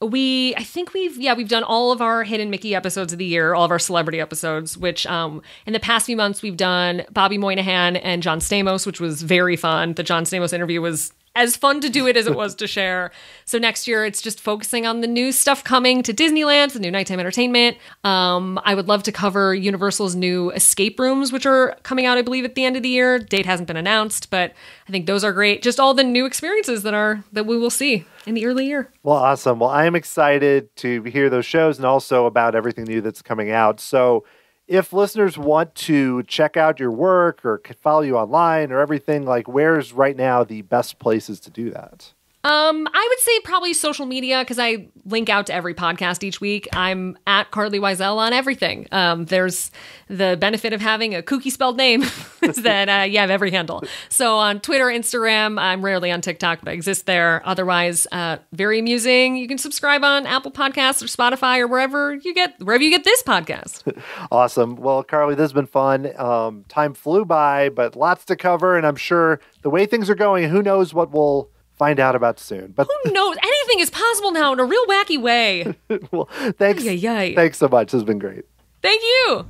we've done all of our Hidden Mickey episodes of the year, all of our celebrity episodes, which in the past few months, we've done Bobby Moynihan and John Stamos, which was very fun. The John Stamos interview was as fun to do it as it was to share. So next year, it's just focusing on the new stuff coming to Disneyland, the new nighttime entertainment. I would love to cover Universal's new escape rooms, which are coming out, I believe, at the end of the year. Date hasn't been announced, but I think those are great. Just all the new experiences that we will see in the early year. Well, awesome. Well, I am excited to hear those shows and also about everything new that's coming out. So if listeners want to check out your work or follow you online or everything, where's right now the best places to do that? I would say probably social media because I link out to every podcast each week. I'm at Carlye Wisel on everything. There's the benefit of having a kooky spelled name is that you have every handle. So on Twitter, Instagram, I'm rarely on TikTok, but I exist there. Otherwise, very amusing. You can subscribe on Apple Podcasts or Spotify or wherever you get this podcast. Awesome. Well, Carlye, this has been fun. Time flew by, but lots to cover, and I'm sure the way things are going, who knows what we'll find out about soon. But who knows? Anything is possible now in a real wacky way. Well, thanks. Thanks so much. This has been great. Thank you.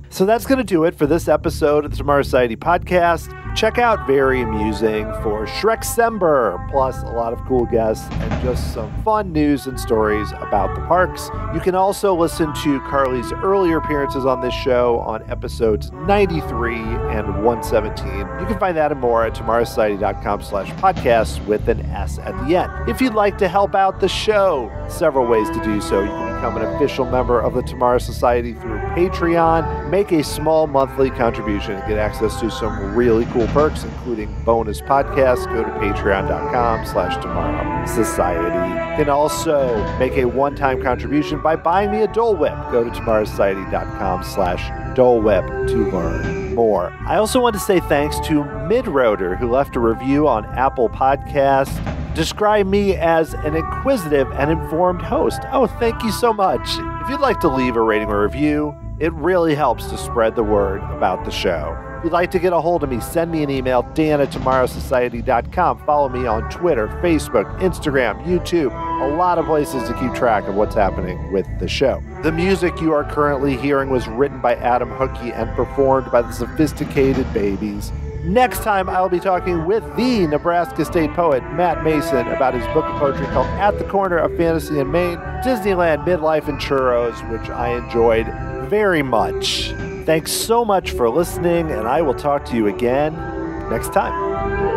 So that's going to do it for this episode of the Tomorrow Society podcast. Check out Very Amusing for Shreksember, plus a lot of cool guests and just some fun news and stories about the parks. You can also listen to Carlye's earlier appearances on this show on episodes 93 and 117. You can find that and more at tomorrowsociety.com/podcasts with an S at the end. If you'd like to help out the show, several ways to do so. You can become an official member of the Tomorrow Society through Patreon. Make a small monthly contribution and get access to some really cool perks, including bonus podcasts. Go to patreon.com/Tomorrow Society. You can also make a one-time contribution by buying me a Dole Whip. Go to tomorrowsociety.com/Dole Whip to learn more. I also want to say thanks to Midroader, who left a review on Apple Podcasts. Describe me as an inquisitive and informed host. Oh, thank you so much. If you'd like to leave a rating or review, it really helps to spread the word about the show. If you'd like to get a hold of me, send me an email, dan@tomorrowsociety.com. Follow me on Twitter, Facebook, Instagram, YouTube, a lot of places to keep track of what's happening with the show. The music you are currently hearing was written by Adam Hookey and performed by the Sophisticated Babies. Next time, I'll be talking with the Nebraska State poet, Matt Mason, about his book of poetry called At the Corner of Fantasy and Maine, Disneyland, Midlife, and Churros, which I enjoyed very much. Thanks so much for listening, and I will talk to you again next time.